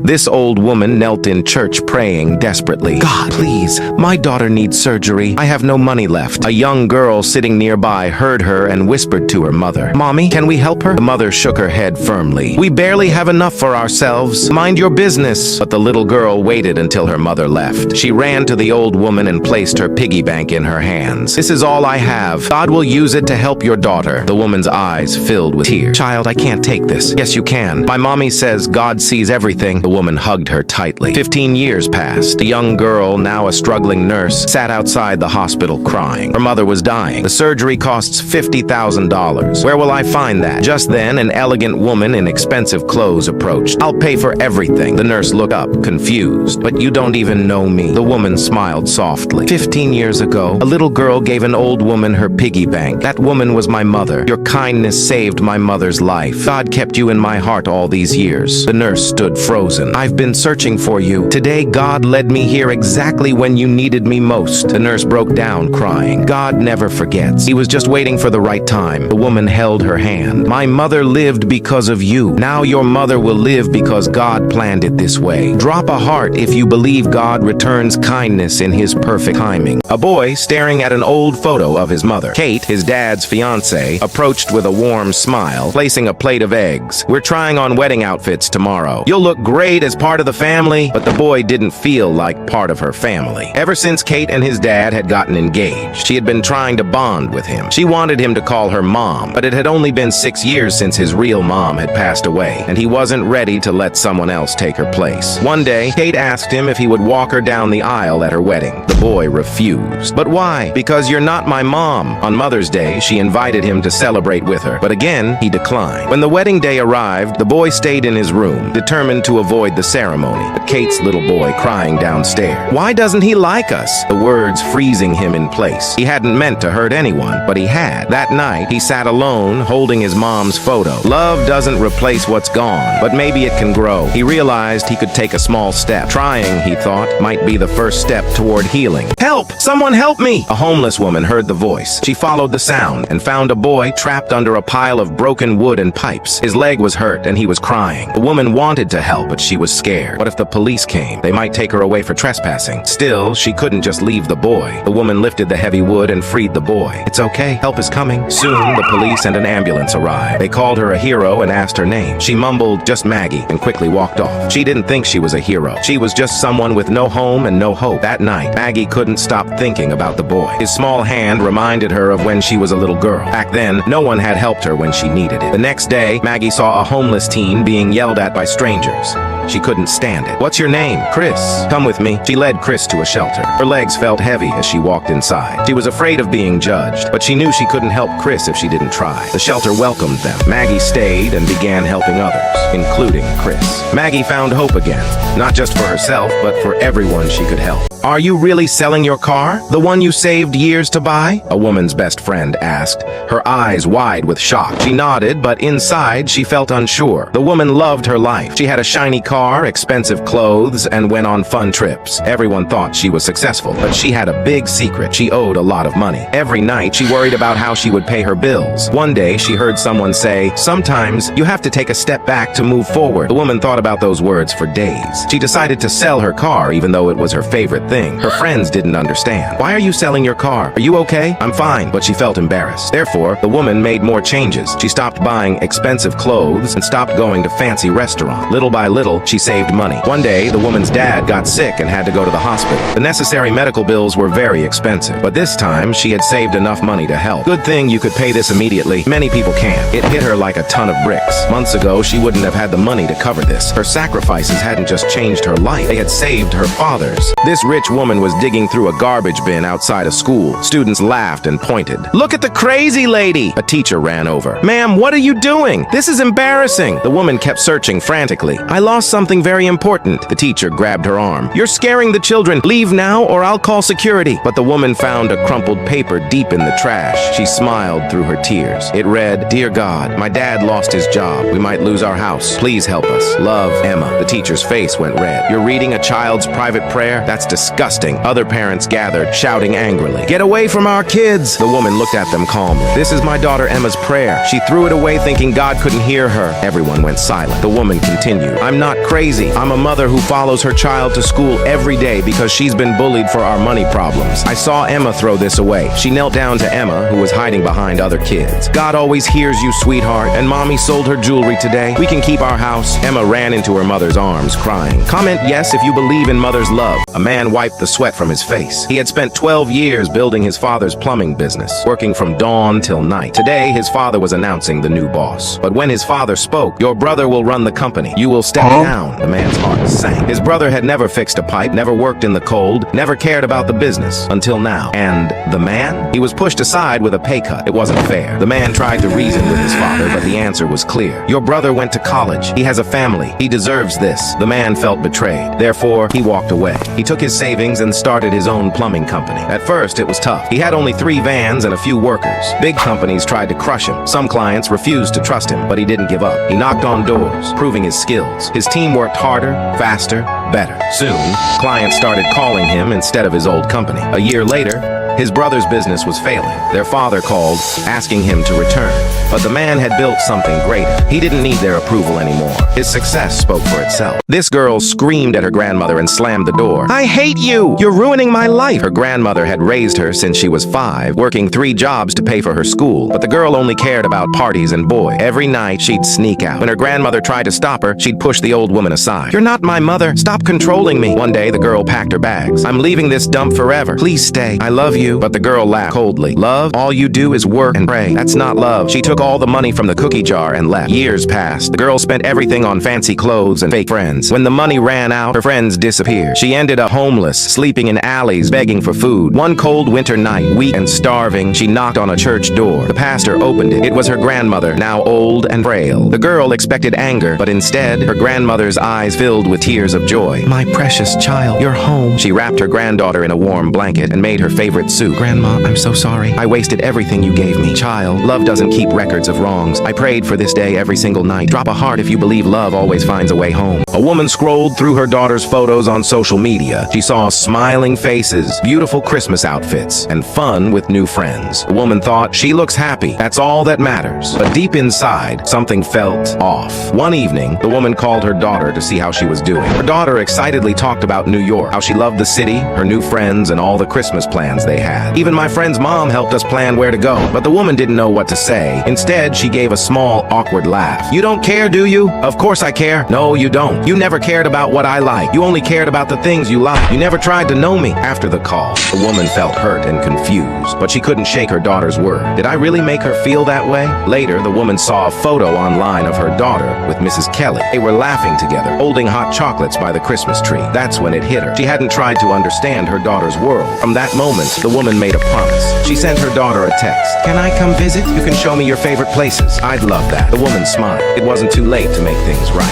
This old woman knelt in church praying desperately. God, please, my daughter needs surgery. I have no money left. A young girl sitting nearby heard her and whispered to her mother, Mommy, can we help her? The mother shook her head firmly. We barely have enough for ourselves. Mind your business. But the little girl waited until her mother left. She ran to the old woman and placed her piggy bank in her hands. This is all I have. God will use it to help your daughter. The woman's eyes filled with tears. Child, I can't take this. Yes, you can. My mommy says God sees everything. The woman hugged her tightly. 15 years passed. The young girl, now a struggling nurse, sat outside the hospital crying. Her mother was dying. The surgery costs $50,000. Where will I find that? Just then, an elegant woman in expensive clothes approached. I'll pay for everything. The nurse looked up, confused. But you don't even know me. The woman smiled softly. 15 years ago, a little girl gave an old woman her piggy bank. That woman was my mother. Your kindness saved my mother's life. God kept you in my heart all these years. The nurse stood frozen. I've been searching for you. Today, God led me here exactly when you needed me most. The nurse broke down, crying. God never forgets. He was just waiting for the right time. The woman held her hand. My mother lived because of you. Now your mother will live because God planned it this way. Drop a heart if you believe God returns kindness in his perfect timing. A boy, staring at an old photo of his mother. Kate, his dad's fiancée, approached with a warm smile, placing a plate of eggs. We're trying on wedding outfits tomorrow. You'll look great as part of the family, but the boy didn't feel like part of her family. Ever since Kate and his dad had gotten engaged, she had been trying to bond with him. She wanted him to call her mom, but it had only been 6 years since his real mom had passed away, and he wasn't ready to let someone else take her place. One day, Kate asked him if he would walk her down the aisle at her wedding. The boy refused. But why? Because you're not my mom. On Mother's Day, she invited him to celebrate with her, but again, he declined. When the wedding day arrived, the boy stayed in his room, determined to avoid the ceremony. But Kate's little boy crying downstairs. Why doesn't he like us? The words freezing him in place. He hadn't meant to hurt anyone, but he had. That night, he sat alone, holding his mom's photo. Love doesn't replace what's gone, but maybe it can grow. He realized he could take a small step. Trying, he thought, might be the first step toward healing. Help! Someone help me! A homeless woman heard the voice. She followed the sound and found a boy trapped under a pile of broken wood and pipes. His leg was hurt and he was crying. The woman wanted to help, but she was scared. What if the police came? They might take her away for trespassing. Still, she couldn't just leave the boy. The woman lifted the heavy wood and freed the boy. It's okay. Help is coming. Soon, the police and an ambulance arrived. They called her a hero and asked her name. She mumbled, just Maggie, and quickly walked off. She didn't think she was a hero. She was just someone with no home and no hope. That night, Maggie couldn't stop thinking about the boy. His small hand reminded her of when she was a little girl. Back then, no one had helped her when she needed it. The next day, Maggie saw a homeless teen being yelled at by strangers. She couldn't stand it. What's your name? Chris. Come with me. She led Chris to a shelter. Her legs felt heavy as she walked inside. She was afraid of being judged, but she knew she couldn't help Chris if she didn't try. The shelter welcomed them. Maggie stayed and began helping others, including Chris. Maggie found hope again, not just for herself, but for everyone she could help. Are you really selling your car? The one you saved years to buy? A woman's best friend asked, her eyes wide with shock. She nodded, but inside she felt unsure. The woman loved her life. She had a shiny car, expensive clothes, and went on fun trips. Everyone thought she was successful, but she had a big secret. She owed a lot of money. Every night she worried about how she would pay her bills. One day she heard someone say, sometimes you have to take a step back to move forward. The woman thought about those words for days. She decided to sell her car even though it was her favorite thing. Her friends didn't understand. Why are you selling your car? Are you okay? I'm fine, but she felt embarrassed. Therefore, the woman made more changes. She stopped buying expensive clothes and stopped going to fancy restaurants. Little by little, she saved money. One day, the woman's dad got sick and had to go to the hospital. The necessary medical bills were very expensive, but this time she had saved enough money to help. Good thing you could pay this immediately. Many people can't. It hit her like a ton of bricks. Months ago, she wouldn't have had the money to cover this. Her sacrifices hadn't just changed her life. They had saved her father's. This rich woman was digging through a garbage bin outside a school. Students laughed and pointed. Look at the crazy lady! A teacher ran over. Ma'am, what are you doing? This is embarrassing. The woman kept searching frantically. I lost something very important. The teacher grabbed her arm. You're scaring the children. Leave now or I'll call security. But the woman found a crumpled paper deep in the trash. She smiled through her tears. It read, Dear God, my dad lost his job. We might lose our house. Please help us. Love, Emma. The teacher's face went red. You're reading a child's private prayer? That's disgusting. disgusting. Other parents gathered, shouting angrily, "Get away from our kids!" The woman looked at them calmly. "This is my daughter Emma's prayer." She threw it away thinking God couldn't hear her. Everyone went silent. The woman continued, "I'm not crazy. I'm a mother who follows her child to school every day because she's been bullied for our money problems. I saw Emma throw this away." She knelt down to Emma, who was hiding behind other kids. "God always hears you, sweetheart, and Mommy sold her jewelry today. We can keep our house." Emma ran into her mother's arms, crying. Comment yes if you believe in mother's love. A man wiped the sweat from his face. He had spent 12 years building his father's plumbing business, working from dawn till night. Today, his father was announcing the new boss. But when his father spoke, "Your brother will run the company. You will step down," the man's heart sank. His brother had never fixed a pipe, never worked in the cold, never cared about the business, until now. And the man? He was pushed aside with a pay cut. It wasn't fair. The man tried to reason with his father, but the answer was clear. "Your brother went to college. He has a family. He deserves this." The man felt betrayed. Therefore, he walked away. He took his savings and started his own plumbing company. At first, it was tough. He had only 3 vans and a few workers. Big companies tried to crush him. Some clients refused to trust him, but he didn't give up. He knocked on doors, proving his skills. His team worked harder, faster, better. Soon, clients started calling him instead of his old company. A year later, his brother's business was failing. Their father called, asking him to return. But the man had built something greater. He didn't need their approval anymore. His success spoke for itself. This girl screamed at her grandmother and slammed the door. "I hate you! You're ruining my life!" Her grandmother had raised her since she was 5, working 3 jobs to pay for her school. But the girl only cared about parties and boys. Every night, she'd sneak out. When her grandmother tried to stop her, she'd push the old woman aside. "You're not my mother. Stop controlling me." One day, the girl packed her bags. "I'm leaving this dump forever. Please stay. I love you." But the girl laughed coldly. "Love? All you do is work and pray. That's not love." She took all the money from the cookie jar and left. Years passed. The girl spent everything on fancy clothes and fake friends. When the money ran out, her friends disappeared. She ended up homeless, sleeping in alleys, begging for food. One cold winter night, weak and starving, she knocked on a church door. The pastor opened it. It was her grandmother, now old and frail. The girl expected anger, but instead, her grandmother's eyes filled with tears of joy. "My precious child, you're home." She wrapped her granddaughter in a warm blanket and made her favorite soup. "Grandma, I'm so sorry. I wasted everything you gave me." "Child, love doesn't keep records of wrongs. I prayed for this day every single night. Drop a heart if you believe love always finds a way home." A woman scrolled through her daughter's photos on social media. She saw smiling faces, beautiful Christmas outfits, and fun with new friends. The woman thought, she looks happy. That's all that matters. But deep inside, something felt off. One evening, the woman called her daughter to see how she was doing. Her daughter excitedly talked about New York, how she loved the city, her new friends, and all the Christmas plans they had. "Even my friend's mom helped us plan where to go." But the woman didn't know what to say. Instead, she gave a small, awkward laugh. "You don't care, do you?" "Of course I care." "No, you don't. You never cared about what I like. You only cared about the things you like. You never tried to know me." After the call, the woman felt hurt and confused, but she couldn't shake her daughter's word. Did I really make her feel that way? Later, the woman saw a photo online of her daughter with Mrs. Kelly. They were laughing together, holding hot chocolates by the Christmas tree. That's when it hit her. She hadn't tried to understand her daughter's world. From that moment, the woman made a promise. She sent her daughter a text. "Can I come visit? You can show me your favorite places." "I'd love that." The woman smiled. It wasn't too late to make things right.